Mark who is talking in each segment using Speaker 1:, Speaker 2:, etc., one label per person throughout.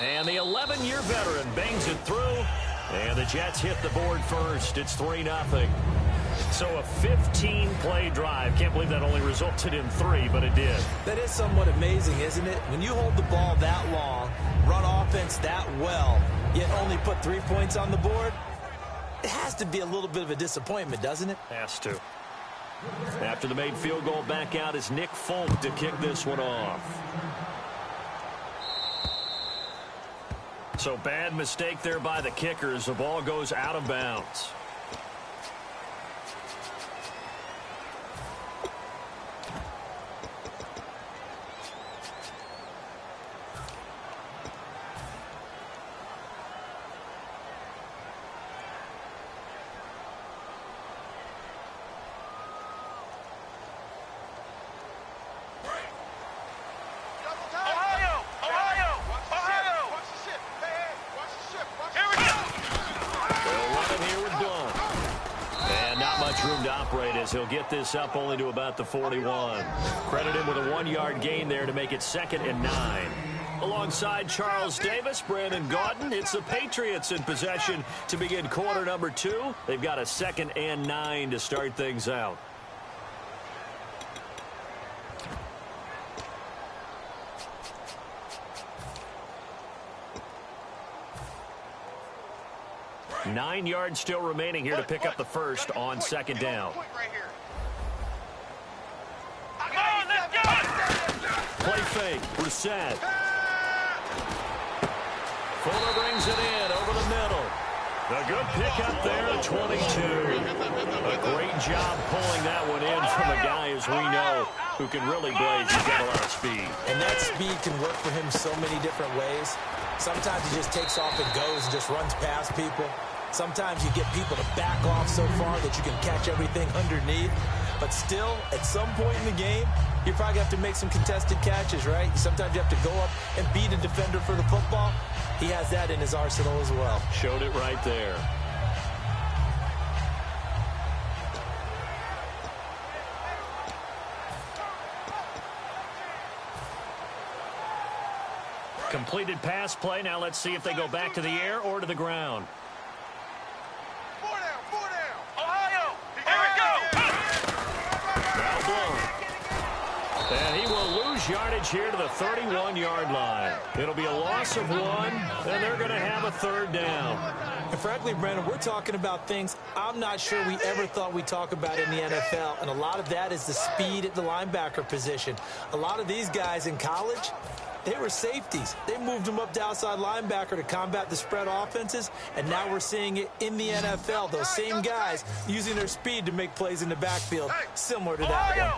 Speaker 1: And the 11-year veteran bangs it through. And the Jets hit the board first. It's 3-0. So a 15-play drive. Can't believe that only resulted in 3, but it did.
Speaker 2: That is somewhat amazing, isn't it? When you hold the ball that long, run offense that well, yet only put 3 points on the board, it has to be a little bit of a disappointment, doesn't it?
Speaker 1: Has to. After the made field goal, back out is Nick Folk to kick this one off. So bad mistake there by the kickers. The ball goes out of bounds. He'll get this up only to about the 41. Credit him with a 1-yard gain there to make it 2nd and 9. Alongside Charles Davis, Brandon Gaudin, it's the Patriots in possession to begin quarter number 2. They've got a 2nd and 9 to start things out. Nine yards still remaining here to pick up the first on 2nd down. Play fake, Brissett. Fuller brings it in over the middle. A good pickup there at 22. A great job pulling that one in from a guy, as we know, who can really blaze. He's got a lot of speed.
Speaker 2: And that speed can work for him so many different ways. Sometimes he just takes off and goes and just runs past people. Sometimes you get people to back off so far that you can catch everything underneath. But still, at some point in the game, you probably have to make some contested catches, right? Sometimes you have to go up and beat a defender for the football. He has that in his arsenal as well.
Speaker 1: Showed it right there. Completed pass play. Now let's see if they go back to the air or to the ground. And he will lose yardage here to the 31-yard line. It'll be a loss of 1, and they're going to have a 3rd down.
Speaker 2: And frankly, Brandon, we're talking about things I'm not sure we ever thought we'd talk about in the NFL, and a lot of that is the speed at the linebacker position. A lot of these guys in college, they were safeties. They moved them up to outside linebacker to combat the spread offenses, and now we're seeing it in the NFL. Those same guys using their speed to make plays in the backfield, similar to that one.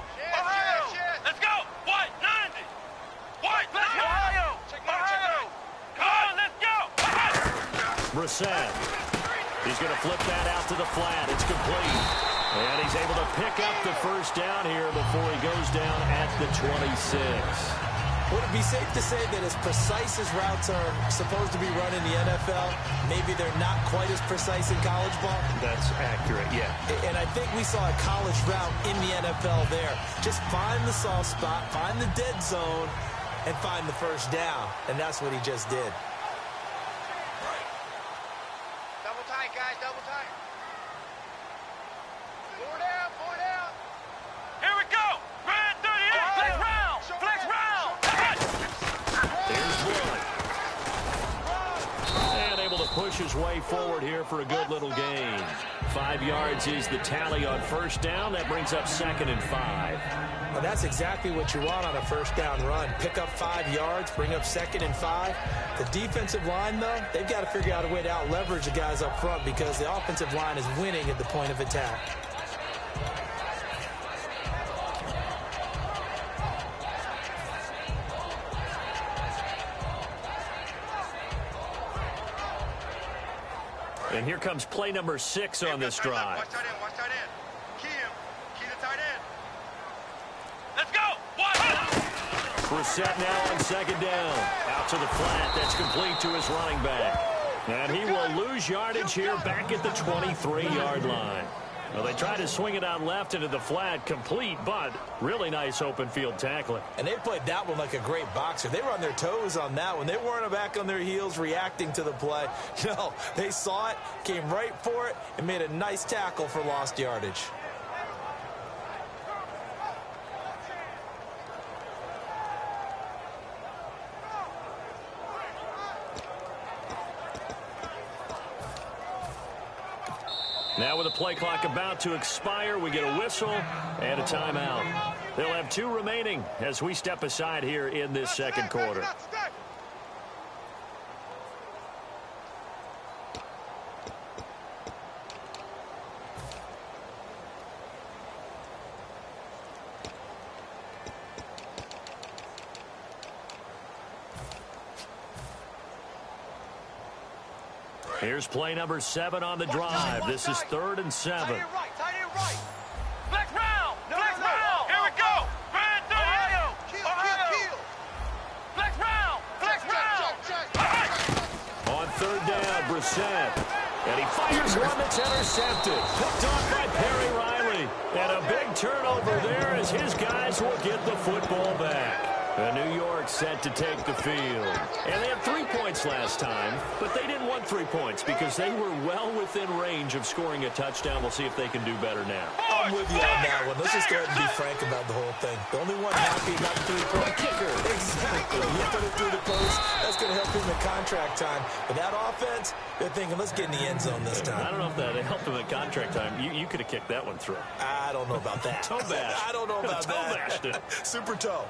Speaker 3: Let's go! White, 90! White, let's go! Ohio! Come on, let's go!
Speaker 1: Brissett. He's going to flip that out to the flat. It's complete. And he's able to pick up the first down here before he goes down at the 26.
Speaker 2: Would it be safe to say that as precise as routes are supposed to be run in the NFL, maybe they're not quite as precise in college ball?
Speaker 1: That's accurate, yeah.
Speaker 2: And I think we saw a college route in the NFL there. Just find the soft spot, find the dead zone, and find the first down. And that's what he just did.
Speaker 3: Double tight, guys, double tight. Four down, four down. Here we go. Red 38. Flex round. Flex round.
Speaker 1: There's one. And able to push his way forward here for a good little gain. 5 yards is the tally on first down. That brings up 2nd and 5.
Speaker 2: Well, that's exactly what you want on a first down run. Pick up 5 yards, bring up 2nd and 5. The defensive line, though, they've got to figure out a way to out-leverage the guys up front because the offensive line is winning at the point of attack.
Speaker 1: And here comes play number 6 on this drive.
Speaker 3: Watch tight end, watch tight end. Key him. Key the tight end. Let's go. Watch.
Speaker 1: Brissett now on 2nd down. Out to the flat. That's complete to his running back. And he will lose yardage here back at the 23-yard line. Well, they tried to swing it out left into the flat, complete, but really nice open field tackling.
Speaker 2: And they played that one like a great boxer. They were on their toes on that one. They weren't back on their heels reacting to the play. No, they saw it, came right for it, and made a nice tackle for lost yardage.
Speaker 1: Now with the play clock about to expire, we get a whistle and a timeout. They'll have 2 remaining as we step aside here in this second quarter. Here's play number 7 on the drive. This is 3rd and 7.
Speaker 3: Tight end right. Flex round. Flex round. Here we go. Brand through. Ohio. Kill. Flex round. Flex round.
Speaker 1: On 3rd down, Brissett. And he fires one that's intercepted. Picked off by Perry Riley. And a big turnover there as his guys will get the football back. New York set to take the field. And they had 3 points last time, but they didn't want 3 points because they were well within range of scoring a touchdown. We'll see if they can do better now.
Speaker 2: I'm with you on that one. Let's just go ahead and be frank about the whole thing. The only one happy about the 3-point kicker. Exactly. You put it through the post. That's going to help him in contract time. But that offense, they're thinking, let's get in the end zone this time.
Speaker 1: I don't know if that helped him in contract time. You could have kicked that one through.
Speaker 2: I don't know about that.
Speaker 1: Toe bash.
Speaker 2: I don't know about
Speaker 1: toe
Speaker 2: that.
Speaker 1: Bashed it.
Speaker 2: Super toe.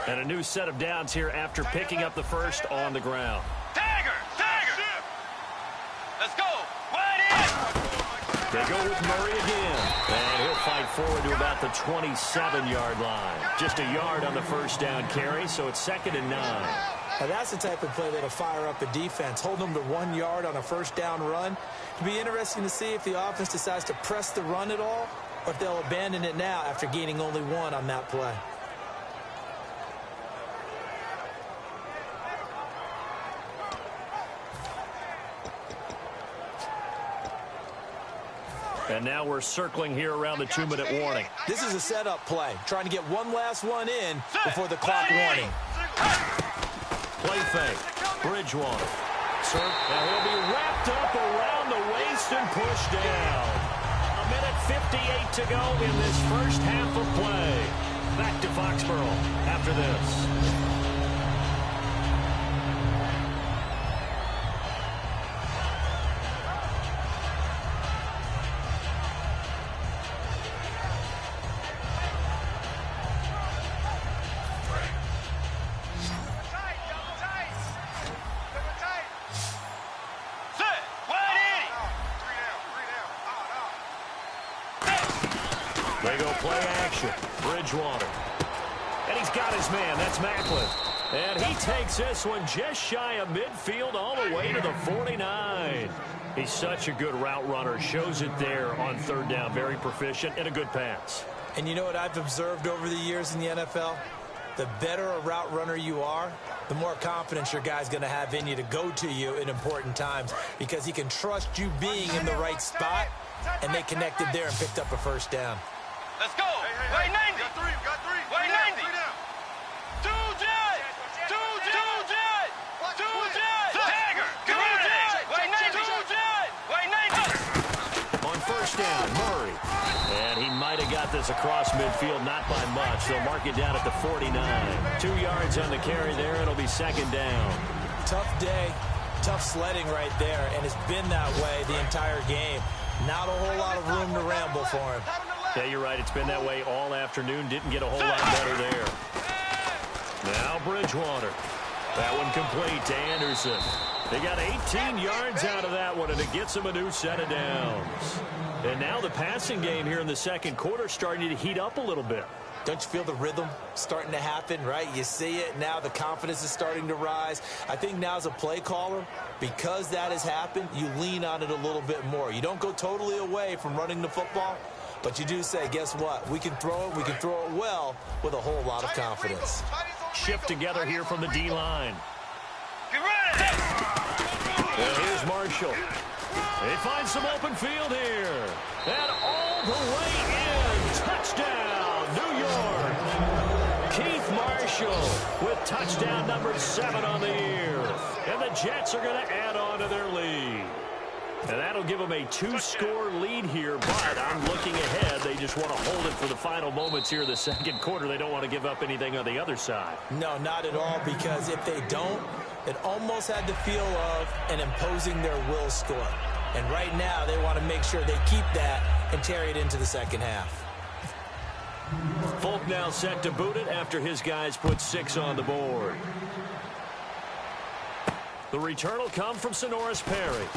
Speaker 1: And a new set of downs here after picking up the first on the ground.
Speaker 3: Tiger. Let's go. Wide in.
Speaker 1: They go with Murray again. And he'll fight forward to about the 27-yard line. Just a yard on the first down carry, so it's 2nd and 9.
Speaker 2: Now that's the type of play that'll fire up a defense. Hold them to 1 yard on a first down run. It'll be interesting to see if the offense decides to press the run at all, or if they'll abandon it now after gaining only 1 on that play.
Speaker 1: And now we're circling here around the 2-minute warning.
Speaker 2: This is a setup play, trying to get one last one in before the clock warning.
Speaker 1: Play fake. Bridgewater. And he'll be wrapped up around the waist and pushed down. 1:58 to go in this first half of play. Back to Foxborough after this. They go play action. Bridgewater. And he's got his man. That's Macklin. And he takes this one just shy of midfield all the way to the 49. He's such a good route runner. Shows it there on 3rd down. Very proficient and a good pass.
Speaker 2: And you know what I've observed over the years in the NFL? The better a route runner you are, the more confidence your guy's going to have in you to go to you in important times because he can trust you being in the right spot, and they connected there and picked up a first down.
Speaker 3: Let's go. Way 90. Got three. Way 90. Two jet. Tiger. Come on. Way 90. Way 90.
Speaker 1: On first down, Murray. And he might have got this across midfield, not by much. They'll mark it down at the 49. 2 yards on the carry there. It'll be 2nd down.
Speaker 2: Tough day. Tough sledding right there, and it's been that way the entire game. Not a whole lot of room to ramble for him.
Speaker 1: Yeah, you're right. It's been that way all afternoon. Didn't get a whole lot better there. Now Bridgewater. That one complete to Anderson. They got 18 yards out of that one, and it gets them a new set of downs. And now the passing game here in the second quarter starting to heat up a little bit.
Speaker 2: Don't you feel the rhythm starting to happen, right? You see it now. The confidence is starting to rise. I think now as a play caller, because that has happened, you lean on it a little bit more. You don't go totally away from running the football, But you do say, guess what? We can throw it. We can throw it well with a whole lot of confidence.
Speaker 1: Shift together here from the D-line. And here's Marshall. He finds some open field here. And all the way in. Touchdown, New York. Keith Marshall with touchdown number 7 on the year. And the Jets are going to add on to their lead. And that'll give them a 2-score lead here, but I'm looking ahead. They just want to hold it for the final moments here in the second quarter. They don't want to give up anything on the other side.
Speaker 2: No, not at all, because if they don't, it almost had the feel of an imposing their will score. And right now, they want to make sure they keep that and carry it into the second half.
Speaker 1: Folk now set to boot it after his guys put 6 on the board. The return will come from Sonoris Perry.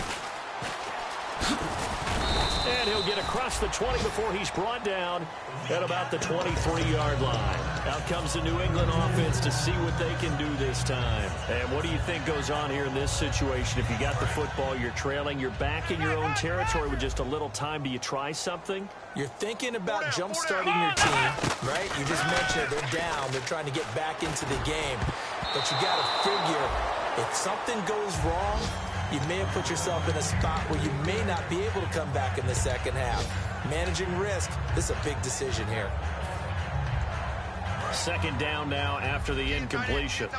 Speaker 1: And he'll get across the 20 before he's brought down at about the 23-yard line. Out comes the New England offense to see what they can do this time. And what do you think goes on here in this situation? If you got the football, you're trailing, you're back in your own territory with just a little time. Do you try something?
Speaker 2: You're thinking about jump-starting your team, right? You just mentioned they're down. They're trying to get back into the game. But you got to figure if something goes wrong, you may have put yourself in a spot where you may not be able to come back in the second half. Managing risk, this is a big decision here.
Speaker 1: Second down now after the incompletion.
Speaker 3: 4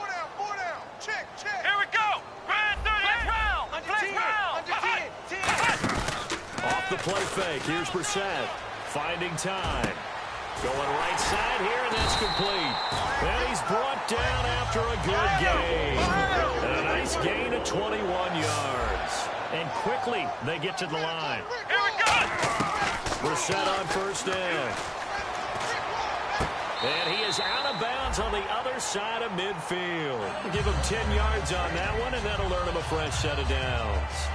Speaker 3: down. Check. Here we go. Brand 38. Flex round.
Speaker 1: Off the play fake. Here's Brissett. Finding time. Going right side here, and that's complete. And he's brought down after a good gain. And a nice gain of 21 yards. And quickly, they get to the line.
Speaker 3: Here we go.
Speaker 1: Brissett on first down. And he is out of bounds on the other side of midfield. Give him 10 yards on that one, and that'll earn him a fresh set of downs.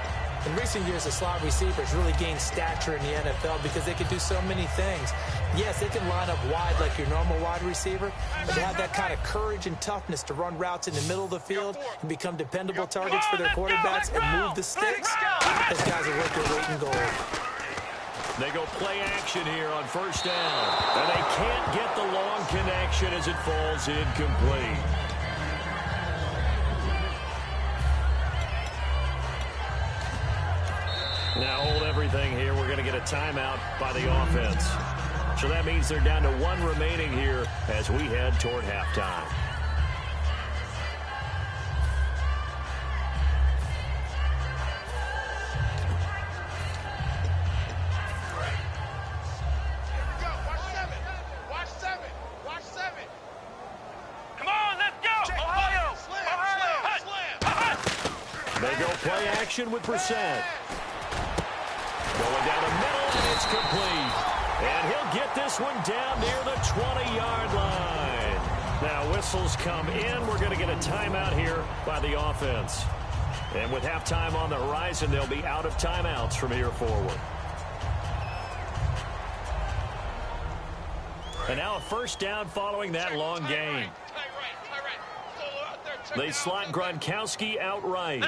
Speaker 2: In recent years, the slot receivers really gained stature in the NFL because they can do so many things. Yes, they can line up wide like your normal wide receiver, but they have that kind of courage and toughness to run routes in the middle of the field and become dependable targets for their quarterbacks and move the sticks. Those guys are worth their weight in gold.
Speaker 1: They go play action here on first down. And they can't get the long connection as it falls incomplete. Now hold everything here. We're going to get a timeout by the offense. So that means they're down to 1 remaining here as we head toward halftime.
Speaker 3: Watch 7. Come on, let's go. Ohio.
Speaker 1: They go play action with Brissett. Going down the middle, and it's complete. And he'll get this one down near the 20-yard line. Now whistles come in. We're going to get a timeout here by the offense. And with halftime on the horizon, they'll be out of timeouts from here forward. And now a first down following that long gain. They slot Gronkowski outright.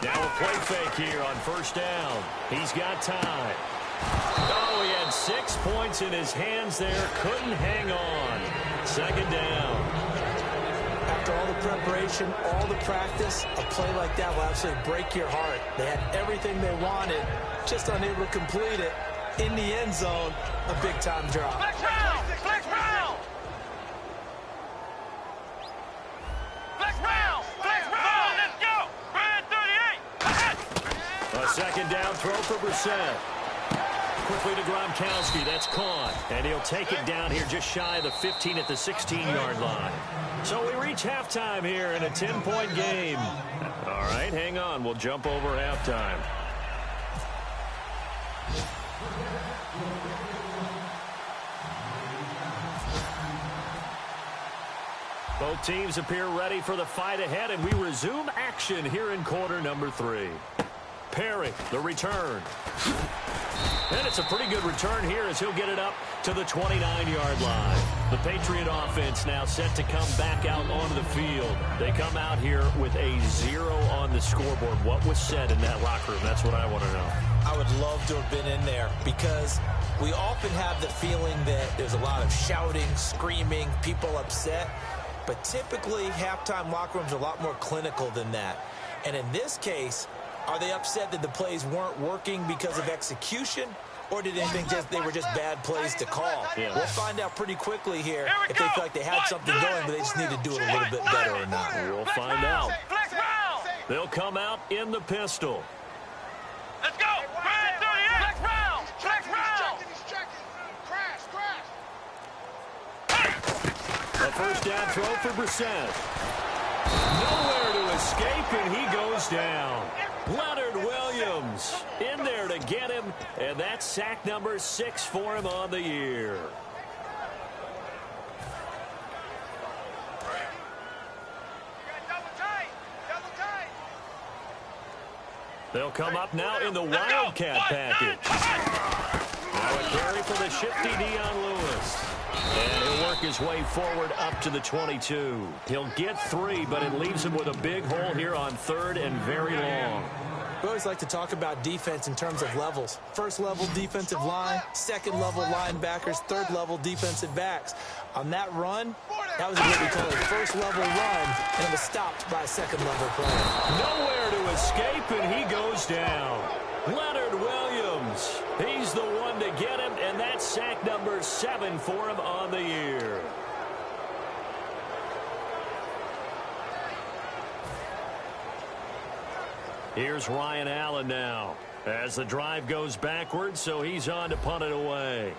Speaker 1: Now a play fake here on first down. He's got time. Oh, he had 6 points in his hands there. Couldn't hang on. Second down.
Speaker 2: After all the preparation, all the practice, a play like that will absolutely break your heart. They had everything they wanted, just unable to complete it. In the end zone, a big-time drop.
Speaker 3: Flex round. Let's go. Brand 38.
Speaker 1: A second down throw for Brissett. Quickly to Gronkowski. That's caught. And he'll take it down here just shy of the 15 at the 16-yard line. So we reach halftime here in a 10-point game. All right, hang on. We'll jump over halftime. Both teams appear ready for the fight ahead, and we resume action here in quarter number 3. Perry, the return. And it's a pretty good return here as he'll get it up to the 29-yard line. The Patriot offense now set to come back out onto the field. They come out here with a 0 on the scoreboard. What was said in that locker room? That's what I want to know.
Speaker 2: I would love to have been in there because we often have the feeling that there's a lot of shouting, screaming, people upset. But typically, halftime locker rooms are a lot more clinical than that. And in this case, are they upset that the plays weren't working because of execution? Or did they think they were just bad plays to call?
Speaker 1: Yeah.
Speaker 2: We'll find out pretty quickly here if they feel like they had something going, but they just need to do it a little bit better or not.
Speaker 1: We'll find out. They'll come out in the pistol.
Speaker 3: Let's go. Flex round. Flex round.
Speaker 1: A first down throw for Brissett. Nowhere to escape, and he goes down. Leonard Williams in there to get him, and that's sack number 6 for him on the year. They'll come up now in the Wildcat package. Now a carry for the shifty Dion Lewis. And he'll work his way forward up to the 22. He'll get 3, but it leaves him with a big hole here on 3rd and very long.
Speaker 2: We always like to talk about defense in terms of levels. First level defensive line, second level linebackers, third level defensive backs. On that run, that was what we call a first level run, and it was stopped by a second level player.
Speaker 1: Nowhere to escape, and he goes down. Leonard Williams, he's the one to get him, and that's sack number 7 for him on the year. Here's Ryan Allen now as the drive goes backwards, so he's on to punt it away.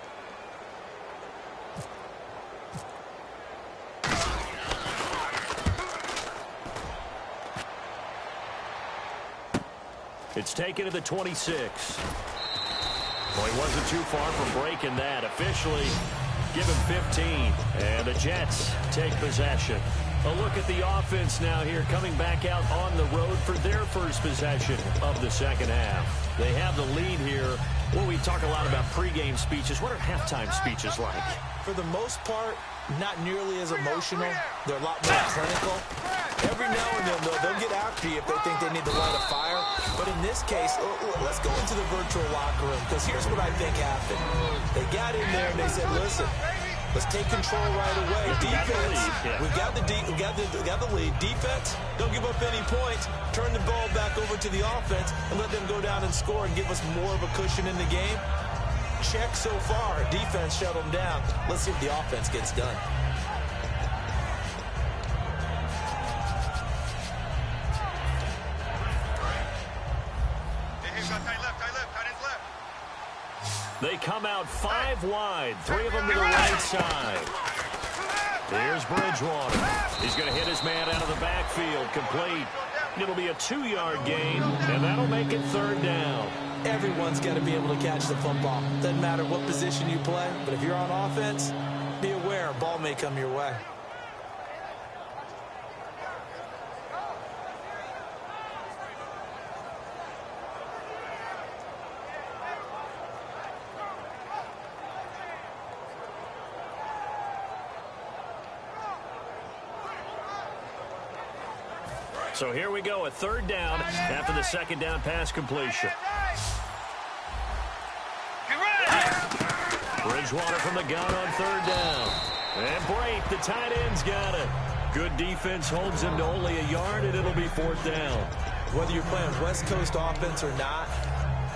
Speaker 1: It's taken to the 26. Well, he wasn't too far from breaking that. Officially, give him 15. And the Jets take possession. A look at the offense now here, coming back out on the road for their first possession of the second half. They have the lead here. Well, we talk a lot about pregame speeches. What are halftime speeches like?
Speaker 2: For the most part, not nearly as emotional. They're a lot more clinical. Every now and then, they'll get after you if they think they need to light a fire. But in this case, let's go into the virtual locker room, because here's what I think happened. They got in there and they said, listen, let's take control right away. Defense, we got the lead. Defense, don't give up any points. Turn the ball back over to the offense and let them go down and score and give us more of a cushion in the game. Check so far. Defense shut them down. Let's see if the offense gets done.
Speaker 1: They come out 5 wide, 3 of them to the right side. Here's Bridgewater. He's going to hit his man out of the backfield, complete. It'll be a 2-yard gain, and that'll make it 3rd down.
Speaker 2: Everyone's got to be able to catch the football. Doesn't matter what position you play, but if you're on offense, be aware a ball may come your way.
Speaker 1: So here we go, a 3rd down after the 2nd down pass completion. Bridgewater from the gun on 3rd down. And Brate, the tight end's got it. Good defense holds him to only a yard, and it'll be 4th down.
Speaker 2: Whether you're playing West Coast offense or not,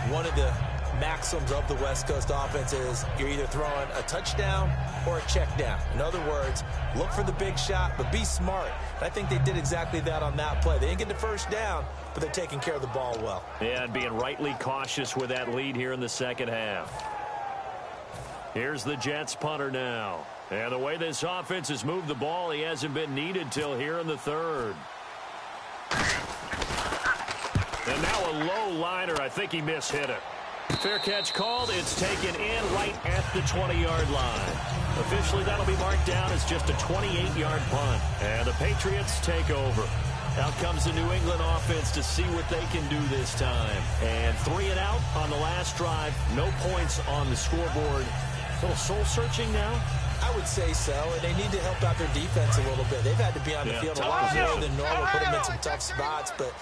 Speaker 2: one of the maxims of the West Coast offense is you're either throwing a touchdown or a check down. In other words, look for the big shot, but be smart. And I think they did exactly that on that play. They didn't get the first down, but they're taking care of the ball well.
Speaker 1: Yeah, and being rightly cautious with that lead here in the second half. Here's the Jets punter now. And the way this offense has moved the ball, he hasn't been needed till here in the 3rd. And now a low liner. I think he mishit it. Fair catch called. It's taken in right at the 20-yard line. Officially, that'll be marked down as just a 28-yard punt. And the Patriots take over. Out comes the New England offense to see what they can do this time. And 3 and out on the last drive. No points on the scoreboard. A little soul-searching now?
Speaker 2: I would say so, and they need to help out their defense a little bit. They've had to be on the field a lot more than normal, put them in some tough spots, but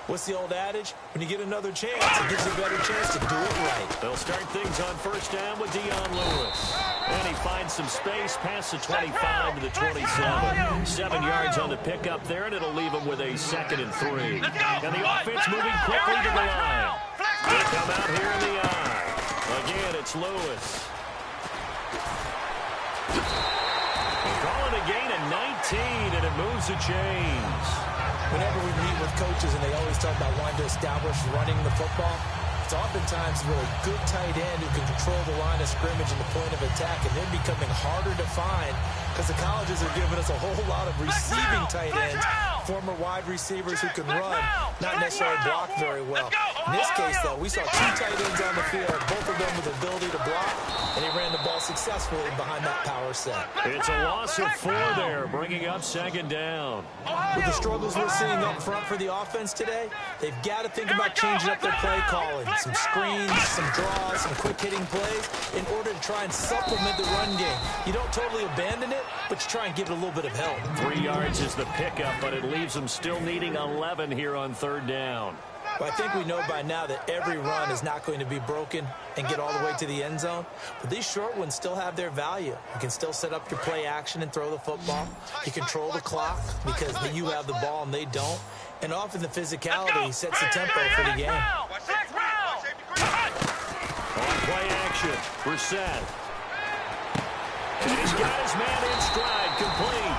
Speaker 2: What's the old adage? When you get another chance, it gives you a better chance to do it right.
Speaker 1: They'll start things on first down with Dion Lewis. And he finds some space past the 25 to the 27. 7 yards on the pickup there, and it'll leave him with a 2nd and 3. And the offense moving quickly to the line. They come out here in the eye. Again, it's Lewis. They call it a gain of 19, and it moves the chains.
Speaker 2: Whenever we meet with coaches and they always talk about wanting to establish running the football, it's oftentimes a really good tight end who can control the line of scrimmage and the point of attack, and they're becoming harder to find because the colleges are giving us a whole lot of receiving tight ends, former wide receivers who can run, not necessarily block very well. In this case, though, we saw 2 tight ends on the field, both of them with the ability to block, and he ran the ball successfully behind that power set.
Speaker 1: It's a loss of 4 there, bringing up 2nd down.
Speaker 2: With the struggles we're seeing up front for the offense today, they've got to think about changing up their play calling. Some screens, some draws, some quick-hitting plays in order to try and supplement the run game. You don't totally abandon it, but you try and give it a little bit of help. 3
Speaker 1: yards is the pickup, but it leaves them still needing 11 here on 3rd down.
Speaker 2: But I think we know by now that every run is not going to be broken and get all the way to the end zone. But these short ones still have their value. You can still set up your play action and throw the football. You control the clock because you have the ball and they don't. And often the physicality sets the tempo for the game.
Speaker 1: On play action, Brissett. And he's got his man in stride, complete.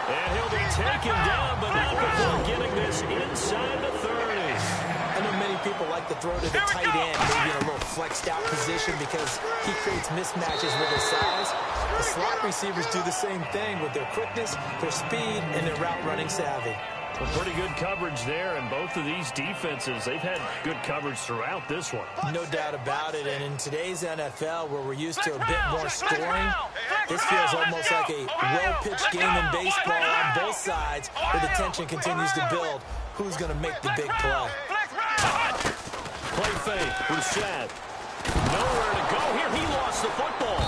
Speaker 1: And he'll be taken down, but not before getting this inside the 30.
Speaker 2: I know many people like to throw to the tight end, maybe in a little flexed out position because he creates mismatches with his size. The slot receivers do the same thing with their quickness, their speed, and their route running savvy.
Speaker 1: Well, pretty good coverage there, and both of these defenses, they've had good coverage throughout this one.
Speaker 2: No doubt about it, and in today's NFL, where we're used to a bit more scoring, this feels almost like a well-pitched game in baseball on both sides, where the tension continues to build. Who's going to make the big play?
Speaker 1: Play fake, Brissett. Nowhere to go here. He lost the football.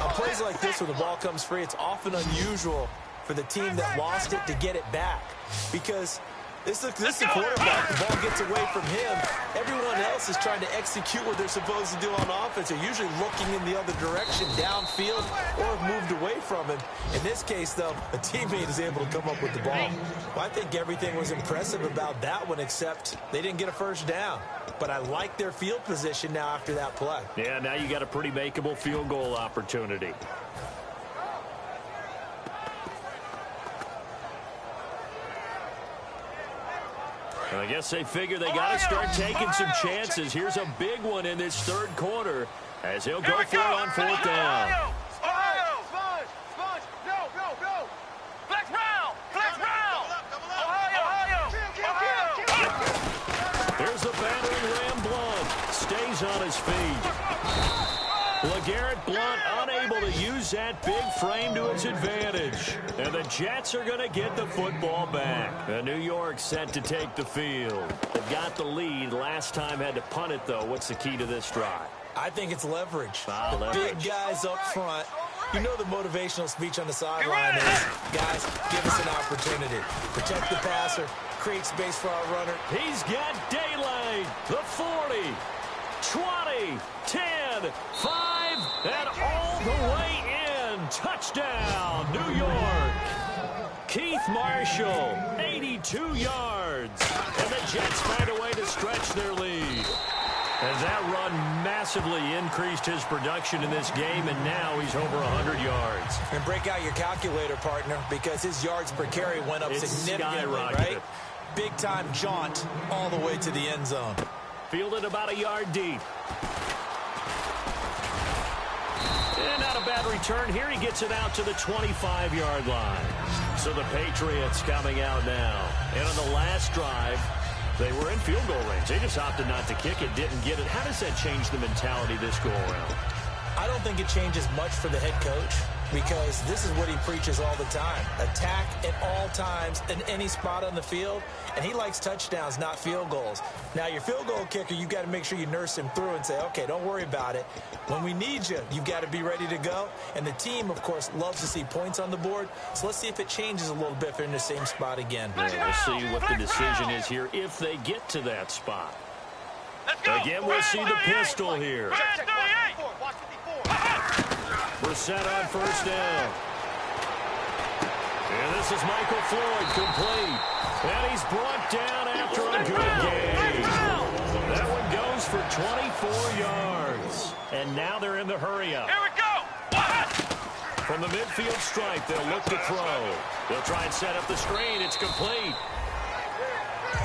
Speaker 2: On plays like this, where the ball comes free, it's often unusual for the team that lost it to get it back, because this is the quarterback. The ball gets away from him. Everyone else is trying to execute what they're supposed to do on offense. They're usually looking in the other direction, downfield, or have moved away from him. In this case, though, a teammate is able to come up with the ball. Well, I think everything was impressive about that one, except they didn't get a first down. But I like their field position now after that play.
Speaker 1: Yeah, now you got a pretty makeable field goal opportunity. I guess they figure they got to start taking some chances. Here's a big one in this 3rd quarter as he'll go for it on 4th down. There's the battering Ram Blunt. Stays on his feet. LeGarrette Blunt unable to use that big frame to his advantage. And the Jets are going to get the football back. And New York set to take the field. They've got the lead. Last time had to punt it, though. What's the key to this drive?
Speaker 2: I think it's leverage.
Speaker 1: Leverage.
Speaker 2: Big guys up front. You know the motivational speech on the sideline is, guys, give us an opportunity. Protect the passer. Create space for our runner.
Speaker 1: He's got daylight. The 40. 20, 10, 5, and all the way in. Touchdown, New York. Keith Marshall, 82 yards. And the Jets find a way to stretch their lead. And that run massively increased his production in this game, and now he's over 100 yards.
Speaker 2: And break out your calculator, partner, because his yards per carry went up significantly, right? Big-time jaunt all the way to the end zone.
Speaker 1: Fielded about a yard deep. And not a bad return here. He gets it out to the 25-yard line. So the Patriots coming out now. And on the last drive, they were in field goal range. They just opted not to kick it, didn't get it. How does that change the mentality this go around?
Speaker 2: I don't think it changes much for the head coach. because this is what he preaches all the time. Attack at all times in any spot on the field, and he likes touchdowns, not field goals. Now, your field goal kicker, you've got to make sure you nurse him through and say, okay, don't worry about it. When we need you, you've got to be ready to go. And the team, of course, loves to see points on the board. So let's see if it changes a little bit if they're in the same spot again.
Speaker 1: Yeah, we'll see what the decision is here if they get to that spot. Again, we'll see the pistol here. We're set on first down. And this is Michael Floyd, complete. And he's brought down after a good game. That one goes for 24 yards. And now they're in the hurry-up.
Speaker 3: Here we go.
Speaker 1: From the midfield stripe, they'll look to throw. They'll try and set up the screen. It's complete.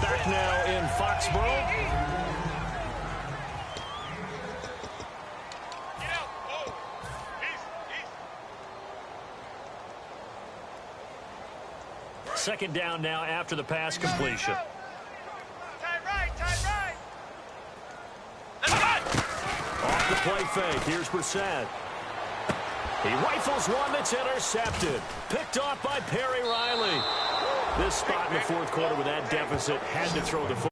Speaker 1: Back now in Foxborough. Second down now after the pass completion.
Speaker 3: Tight right, tight right.
Speaker 1: Off the play fake. Here's Brissett. He rifles one that's intercepted. Picked off by Perry Riley. This spot in the fourth quarter with that deficit had to throw the football.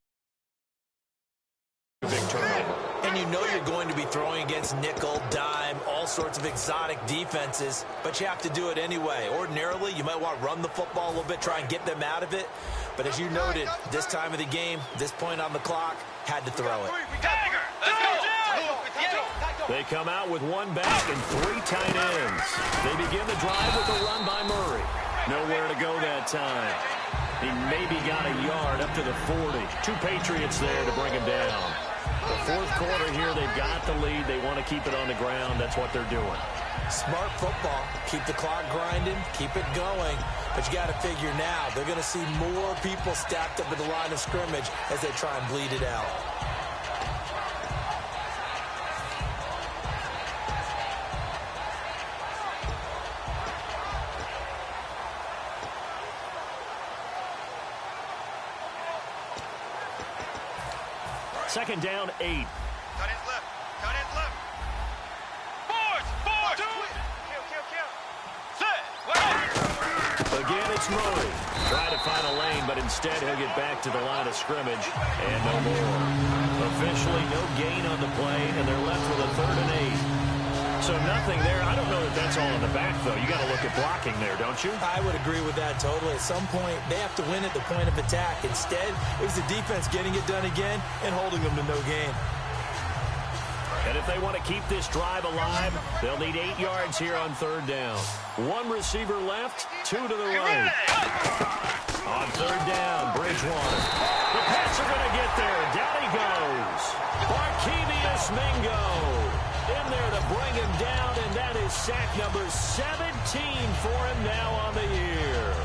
Speaker 1: Big turnover.
Speaker 2: And you know you're going to be throwing against nickel, dime, all sorts of exotic defenses, but you have to do it anyway. Ordinarily, you might want to run the football a little bit, try and get them out of it. But as you noted, this time of the game, this point on the clock, had to throw it.
Speaker 1: They come out with one back and three tight ends. They begin the drive with a run by Murray. Nowhere to go that time. He maybe got a yard up to the 40. Two Patriots there to bring him down. The fourth quarter here, they've got the lead. They want to keep it on the ground. That's what they're doing.
Speaker 2: Smart football. Keep the clock grinding. Keep it going. But you got to figure now, they're going to see more people stacked up at the line of scrimmage as they try and bleed it out.
Speaker 1: Second down, 8.
Speaker 3: Cut in left. Cut in left. Force. Kill. Set.
Speaker 1: Again, it's Murray. Trying to find a lane, but instead he'll get back to the line of scrimmage. And no more. Officially no gain on the play, and they're left with a 3rd and 8. So nothing there. I don't know that that's all in the back, though. You got to look at blocking there, don't you?
Speaker 2: I would agree with that totally. At some point, they have to win at the point of attack. Instead, it was the defense getting it done again and holding them to no gain.
Speaker 1: And if they want to keep this drive alive, they'll need 8 yards here on 3rd down. One receiver left, 2 to the right. On 3rd down, Bridgewater. The Pats are going to get there. Down he goes. Barkevius Mingo in there to bring him down, and that is sack number 17 for him now on the year.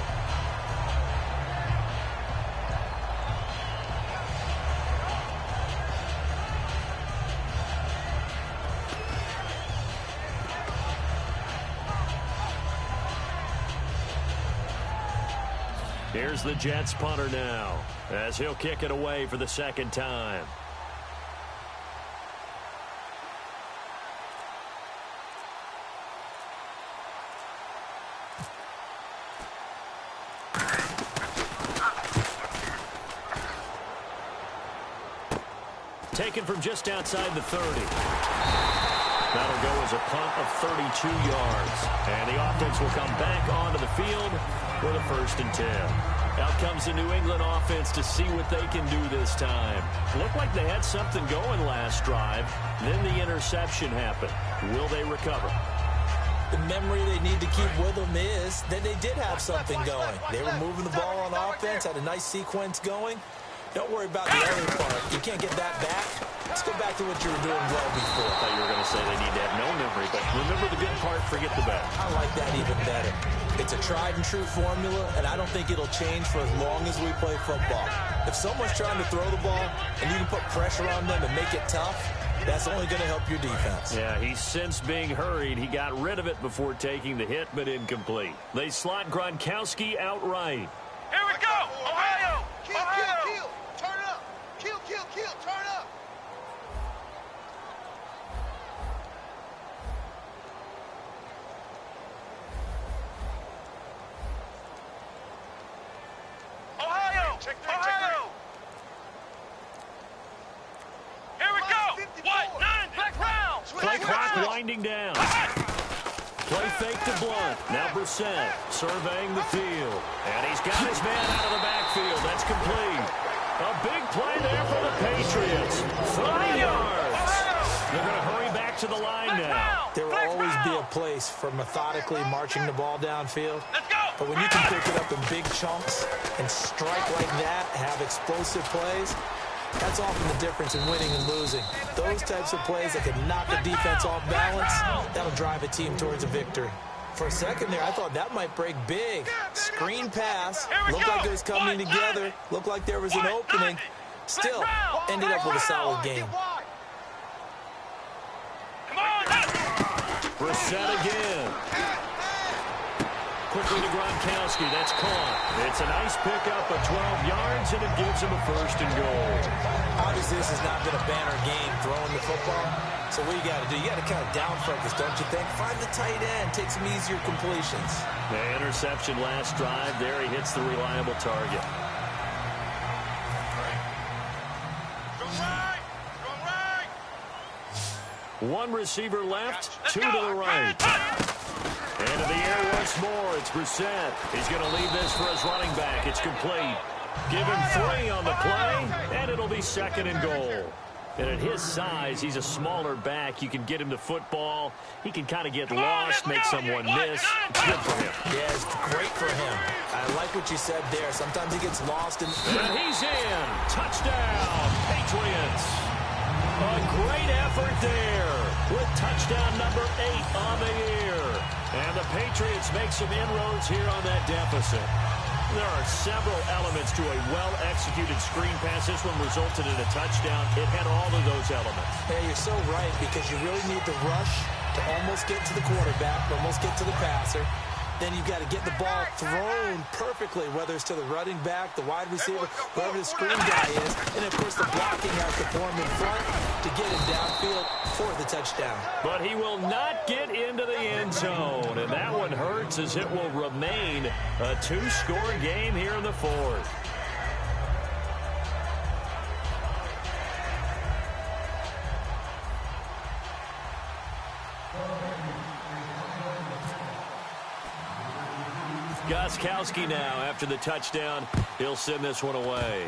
Speaker 1: Here's the Jets punter now, as he'll kick it away for the second time. Taken from just outside the 30. That'll go as a punt of 32 yards. And the offense will come back onto the field with a 1st and 10. Out comes the New England offense to see what they can do this time. Looked like they had something going last drive. Then the interception happened. Will they recover?
Speaker 2: The memory they need to keep with them is that they did have something going. They were moving the ball on offense, had a nice sequence going. Don't worry about the other part. You can't get that back. Let's go back to what you were doing well before.
Speaker 1: I thought you were going to say they need to have no memory, but remember the good part, forget the bad.
Speaker 2: I like that even better. It's a tried and true formula, and I don't think it'll change for as long as we play football. If someone's trying to throw the ball and you can put pressure on them and make it tough, that's only going to help your defense.
Speaker 1: Yeah, he's since being hurried. He got rid of it before taking the hit, but incomplete. They slot Gronkowski outright.
Speaker 3: Here we go. Ohio.
Speaker 4: Kill. Turn it up. Kill. Turn it up.
Speaker 3: Check three. Here we go. What? 9. Black round.
Speaker 1: Play clock winding down. Play fake to Blunt. Now Brissett surveying the field. And he's got his man out of the backfield. That's complete. A big play there for the Patriots. 30 yards. They're going to hurry back to the line now.
Speaker 2: There will always be a place for methodically marching the ball downfield. But when you can pick it up in big chunks and strike like that, have explosive plays, that's often the difference in winning and losing. Those types of plays that can knock a defense off balance, that'll drive a team towards a victory. For a second there, I thought that might break big. Screen pass, looked like it was coming together, looked like there was an opening. Still, ended up with a solid game.
Speaker 1: Brissett again. Quickly to Gronkowski. That's caught. It's a nice pickup of 12 yards, and it gives him a 1st and goal.
Speaker 2: Obviously, this has not been a banner game throwing the football. So what you got to do, you got to kind of down focus, don't you think? Find the tight end, take some easier completions.
Speaker 1: The interception last drive. There he hits the reliable target. One receiver left, 2 to the right. Into the air once more. It's Brissett. He's going to leave this for his running back. It's complete. Give him 3 on the play, and it'll be 2nd and goal. And at his size, he's a smaller back. You can get him the football. He can kind of get lost, make someone miss. It's good for him.
Speaker 2: Yeah, it's great for him. I like what you said there. Sometimes he gets lost. And
Speaker 1: he's in. Touchdown, Patriots. A great effort there with touchdown number 8 on the year. And the Patriots make some inroads here on that deficit. There are several elements to a well-executed screen pass. This one resulted in a touchdown. It had all of those elements.
Speaker 2: Yeah, you're so right, because you really need the rush to almost get to the quarterback, almost get to the passer. Then you've got to get the ball thrown perfectly, whether it's to the running back, the wide receiver, whoever the screen guy is. And, of course, the blocking has to form in front to get him downfield for the touchdown.
Speaker 1: But he will not get into the end zone, and that one hurts as it will remain a 2-score game here in the 4th. Gostkowski now after the touchdown. He'll send this one away.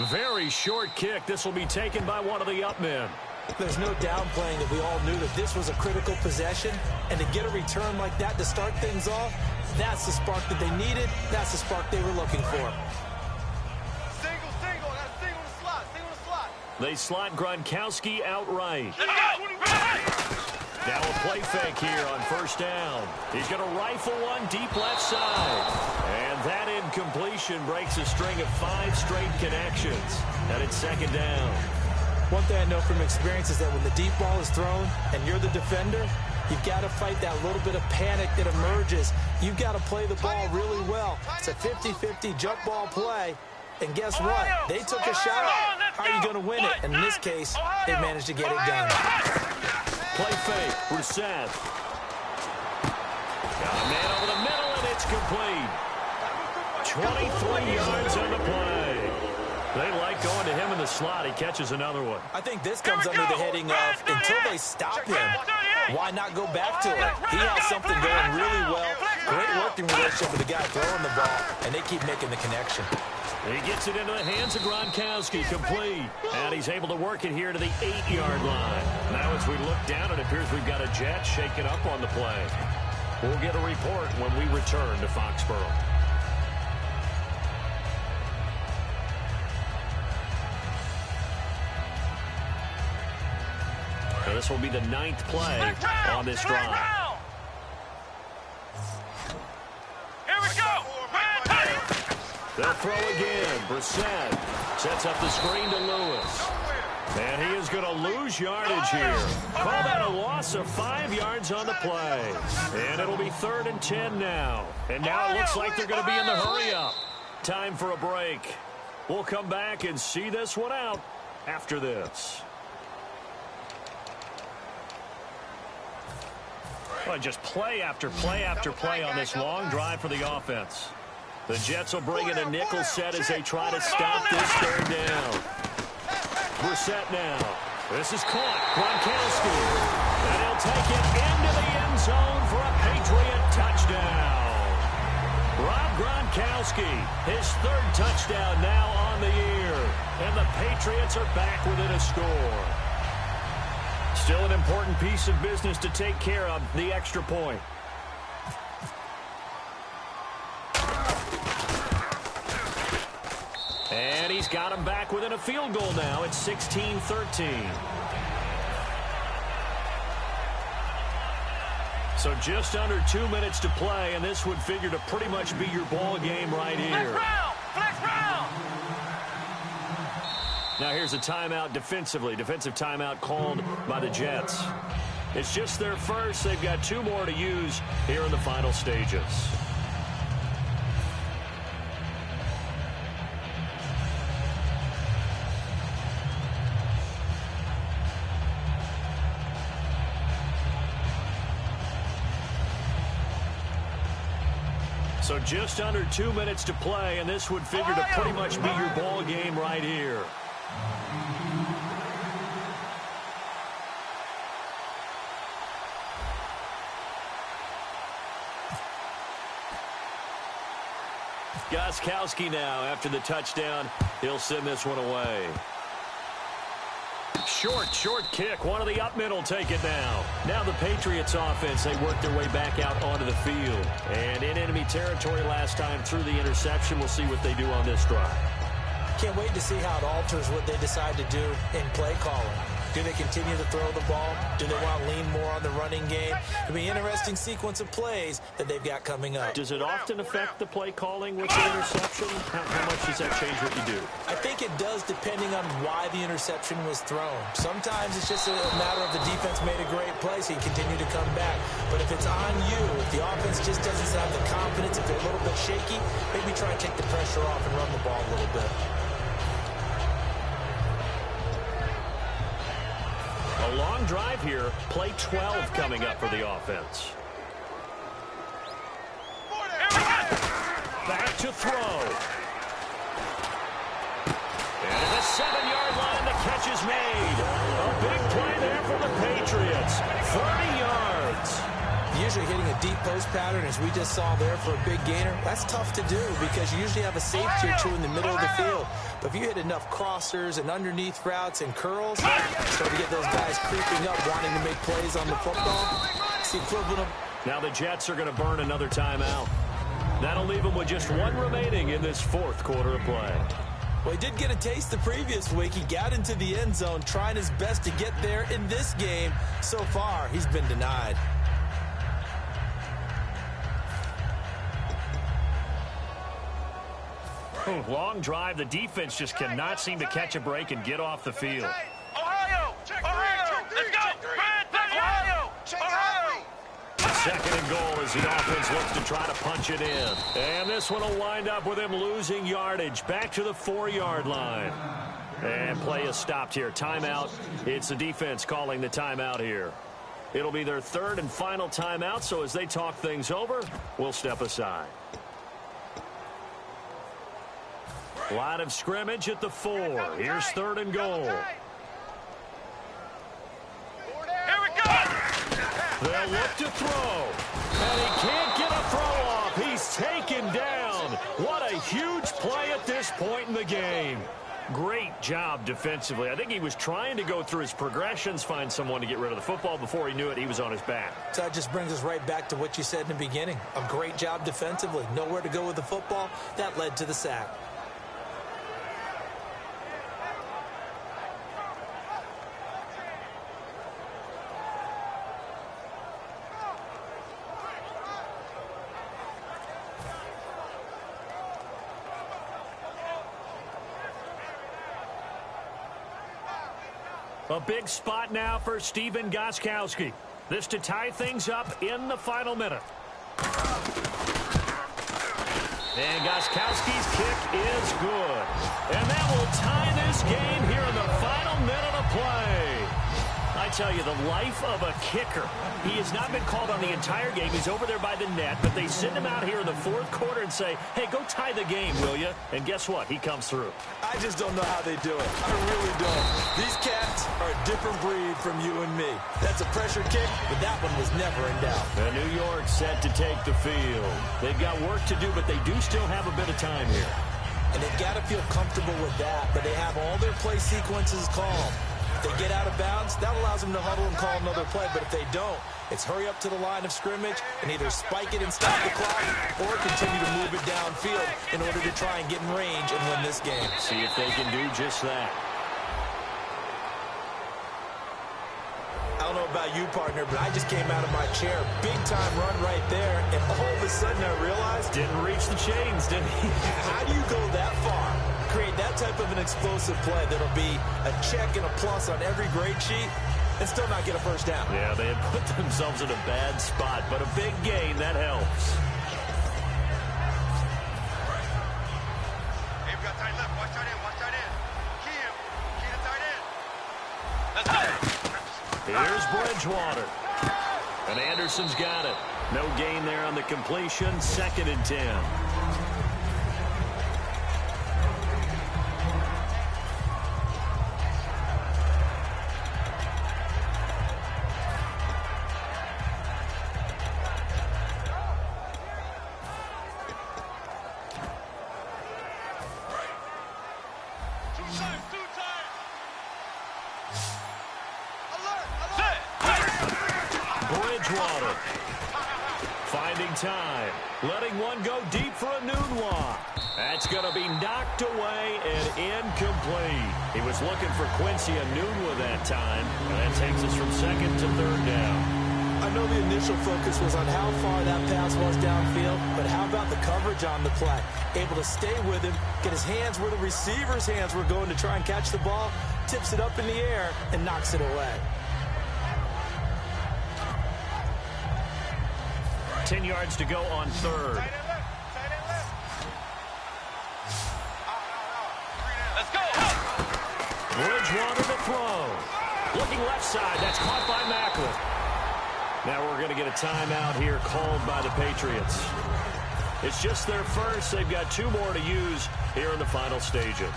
Speaker 1: Very short kick. This will be taken by one of the up men.
Speaker 2: There's no downplaying that we all knew that this was a critical possession. And to get a return like that to start things off, that's the spark that they needed. That's the spark they were looking for.
Speaker 4: Single. That's single to slot. Single to slot.
Speaker 1: They slot Gronkowski outright. Now a play fake here on 1st down. He's going to rifle one deep left side. And that incompletion breaks a string of 5 straight connections. And it's 2nd down.
Speaker 2: One thing I know from experience is that when the deep ball is thrown and you're the defender, you've got to fight that little bit of panic that emerges. You've got to play the ball really well. It's a 50-50 jump ball play. And guess what? They took a shot. How are you going to win it? And in this case, they managed to get it done.
Speaker 1: Play fake, Brissett. Got a man over the middle, and it's complete. 23 yards on the play. They like going to him in the slot. He catches another one.
Speaker 2: I think this comes under the heading of, until they stop him, why not go back to it? He has something going really well. Great working relationship with the guy throwing the ball, and they keep making the connection.
Speaker 1: He gets it into the hands of Gronkowski, complete. And he's able to work it here to the 8-yard line. Now as we look down, it appears we've got a jet shaking up on the play. We'll get a report when we return to Foxborough. So this will be the 9th play on this drive.
Speaker 3: Here we go.
Speaker 1: They'll throw again. Brissett sets up the screen to Lewis. And he is going to lose yardage here. Call that a loss of 5 yards on the play. And it'll be 3rd and 10 now. And now it looks like they're going to be in the hurry-up. Time for a break. We'll come back and see this one out after this. Well, just play after play after play on this long drive for the offense. The Jets will bring in a nickel set as they try to stop this third down. Brissett now. This is caught. Gronkowski. And he'll take it into the end zone for a Patriot touchdown. Rob Gronkowski, his third touchdown now on the year. And the Patriots are back within a score. Still an important piece of business to take care of, the extra point. And he's got him back within a field goal now. It's 16-13. So just under 2 minutes to play, and this would figure to pretty much be your ball game right here.
Speaker 3: Flex round!
Speaker 1: Now here's a timeout defensively. Defensive timeout called by the Jets. It's just their first. They've got 2 more to use here in the final stages. So just under 2 minutes to play, and this would figure to pretty much be your ball game right here. Gronkowski now after the touchdown. He'll send this one away. Short kick. One of the up middle take it now. Now the Patriots offense, they work their way back out onto the field. And in enemy territory last time through the interception. We'll see what they do on this drive.
Speaker 2: Can't wait to see how it alters what they decide to do in play calling. Do they continue to throw the ball? Do they want to lean more on the running game? It'll be an interesting sequence of plays that they've got coming up.
Speaker 1: Does it often affect the play calling with the interception? How much does that change what you do?
Speaker 2: I think it does depending on why the interception was thrown. Sometimes it's just a matter of the defense made a great play, so you continue to come back. But if it's on you, if the offense just doesn't have the confidence, if they're a little bit shaky, maybe try and take the pressure off and run the ball a little bit.
Speaker 1: A long drive here. Play 12 coming up for the offense. Back to throw. And at the 7-yard line, the catch is made. A big play there for the Patriots. 30 yards.
Speaker 2: Usually hitting a deep post pattern, as we just saw there, for a big gainer, that's tough to do because you usually have a safety or two in the middle of the field. But if you hit enough crossers and underneath routes and curls, start to get those guys creeping up, wanting to make plays on the football. It's the equivalent of...
Speaker 1: Now the Jets are going to burn another timeout. That'll leave them with just 1 remaining in this 4th quarter of play.
Speaker 2: Well, he did get a taste the previous week. He got into the end zone, trying his best to get there in this game. So far, he's been denied.
Speaker 1: Long drive. The defense just cannot seem to catch a break and get off the field.
Speaker 3: Ohio! Let's go! Ohio! Ohio!
Speaker 1: 2nd and goal as the offense looks to try to punch it in. And this one will wind up with him losing yardage. Back to the 4-yard line. And play is stopped here. Timeout. It's the defense calling the timeout here. It'll be their 3rd and final timeout, so as they talk things over, we'll step aside. Line of scrimmage at the 4. Here's 3rd and goal.
Speaker 3: Here we go!
Speaker 1: They'll look to throw. And he can't get a throw off. He's taken down. What a huge play at this point in the game. Great job defensively. I think he was trying to go through his progressions, find someone to get rid of the football. Before he knew it, he was on his back.
Speaker 2: So that just brings us right back to what you said in the beginning. A great job defensively. Nowhere to go with the football. That led to the sack.
Speaker 1: A big spot now for Stephen Gronkowski. This to tie things up in the final minute. And Gronkowski's kick is good. And that will tie this game here in the final minute of play. I I tell you, the life of a kicker. He has not been called on the entire game. He's over there by the net, but they send him out here in the fourth quarter and say, hey, go tie the game, will you? And guess what? He comes through.
Speaker 2: I just don't know how they do it. I really don't. These cats are a different breed from you and me. That's a pressure kick, but that one was never in doubt.
Speaker 1: And New York set to take the field. They've got work to do, but they do still have a bit of time here.
Speaker 2: And they've got to feel comfortable with that, but they have all their play sequences called. If they get out of bounds, that allows them to huddle and call another play. But if they don't, it's hurry up to the line of scrimmage and either spike it and stop the clock or continue to move it downfield in order to try and get in range and win this game.
Speaker 1: See if they can do just that.
Speaker 2: I don't know about you, partner, but I just came out of my chair. Big-time run right there, and all of a sudden I realized...
Speaker 1: Didn't reach the chains, did he?
Speaker 2: How do you go that far? Create that type of an explosive play that'll be a check and a plus on every grade sheet and still not get a first down.
Speaker 1: Yeah, they had put themselves in a bad spot, but a big gain, that helps.
Speaker 3: Hey, we got tight left. Watch tight end. Watch tight end. Key him. Key the tight end. Let's go.
Speaker 1: Here's Bridgewater. And Anderson's got it. No gain there on the completion. 2nd and 10. Bridgewater finding time, letting one go deep for a Nunwa. That's going to be knocked away and incomplete. He was looking for Quincy Enunwa that time, and that takes us from 2nd to 3rd down.
Speaker 2: I know the initial focus was on how far that pass was downfield, but how about the coverage on the play? Able to stay with him, get his hands where the receiver's hands were going to try and catch the ball, tips it up in the air, and knocks it away.
Speaker 1: 10 yards to go on 3rd.
Speaker 3: Tight end left. Tight end left. Let's go.
Speaker 1: Bridgewater to throw. Looking left side. That's caught by Macklin. Now we're going to get a timeout here called by the Patriots. It's just their first. They've got 2 more to use here in the final stages.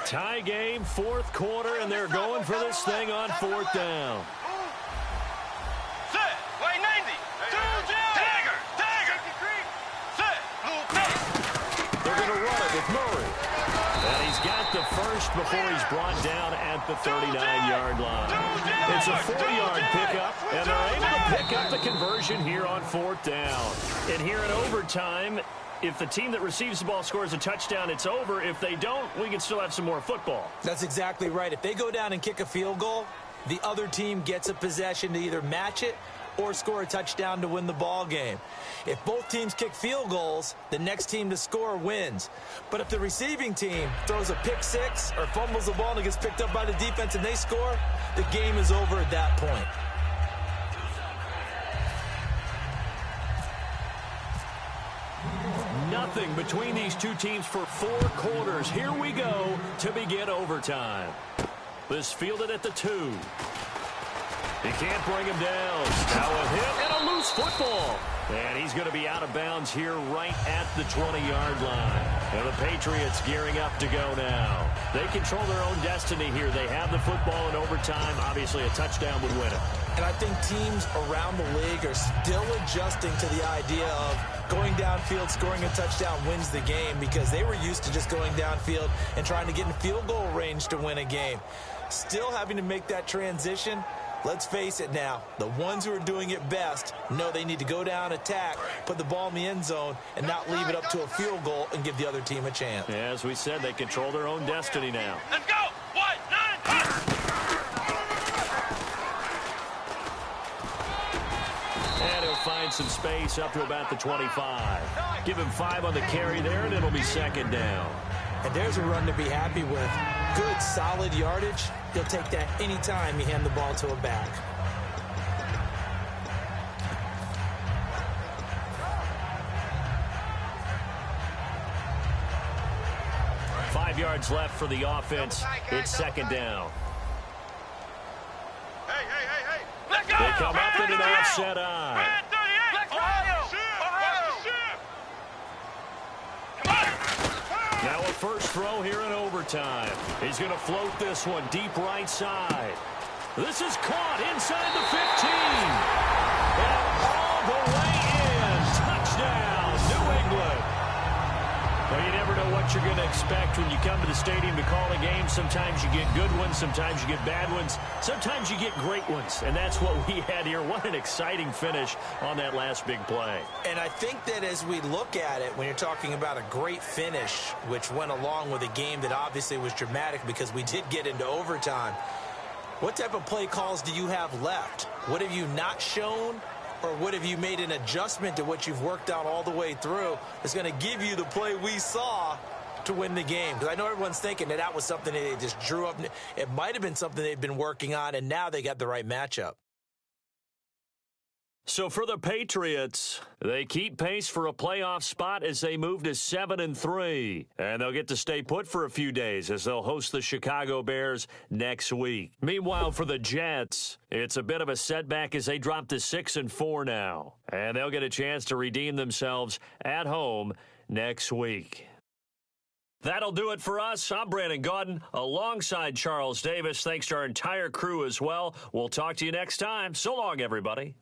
Speaker 1: Tie game, 4th quarter, and they're going for this thing on 4th down.
Speaker 3: Set. White 90. Dagger. Dagger. Set.
Speaker 1: They're going to run it with Murray. And he's got the first before he's brought down at the 39-yard line. It's a 4-yard pickup, and they're able to pick up the conversion here on 4th down. And here in overtime, if the team that receives the ball scores a touchdown, it's over. If they don't, we can still have some more football.
Speaker 2: That's exactly right. If they go down and kick a field goal, the other team gets a possession to either match it or score a touchdown to win the ball game. If both teams kick field goals, the next team to score wins. But if the receiving team throws a pick six or fumbles the ball and it gets picked up by the defense and they score, the game is over at that point.
Speaker 1: Nothing between these two teams for 4 quarters. Here we go to begin overtime. This fielded at the 2. He can't bring him down. Now a hit and a loose football. And he's going to be out of bounds here right at the 20-yard line. And the Patriots gearing up to go now. They control their own destiny here. They have the football in overtime. Obviously, a touchdown would win it.
Speaker 2: And I think teams around the league are still adjusting to the idea of going downfield, scoring a touchdown wins the game, because they were used to just going downfield and trying to get in field goal range to win a game. Still having to make that transition. Let's face it now, the ones who are doing it best know they need to go down, attack, put the ball in the end zone, and not leave it up to a field goal and give the other team a chance.
Speaker 1: Yeah, as we said, they control their own destiny now.
Speaker 3: Let's go. 1, 9, 10.
Speaker 1: And he'll find some space up to about the 25. Give him 5 on the carry there, and it'll be 2nd down.
Speaker 2: And there's a run to be happy with. good, solid yardage, he'll take that anytime you hand the ball to a back.
Speaker 1: Five yards left for the offense. It's second down.
Speaker 3: Hey. Let go.
Speaker 1: They come up in an offset eye. Now a first throw here in overtime. He's going to float this one deep right side. This is caught inside the 15. And all the way in. Touchdown, New England. Well, you never know what you're going to expect when you come to the stadium to call a game. Sometimes you get good ones. Sometimes you get bad ones. Sometimes you get great ones. And that's what we had here. What an exciting finish on that last big play.
Speaker 2: And I think that as we look at it, when you're talking about a great finish, which went along with a game that obviously was dramatic because we did get into overtime, what type of play calls do you have left? What have you not shown? Or what have you made an adjustment to what you've worked out all the way through that's going to give you the play we saw to win the game? Because I know everyone's thinking that was something that they just drew up. It might have been something they've been working on, and now they got the right matchup.
Speaker 1: So for the Patriots, they keep pace for a playoff spot as they move to 7-3. And they'll get to stay put for a few days as they'll host the Chicago Bears next week. Meanwhile, for the Jets, it's a bit of a setback as they drop to 6-4 now. And they'll get a chance to redeem themselves at home next week. That'll do it for us. I'm Brandon Gaudin alongside Charles Davis. Thanks to our entire crew as well. We'll talk to you next time. So long, everybody.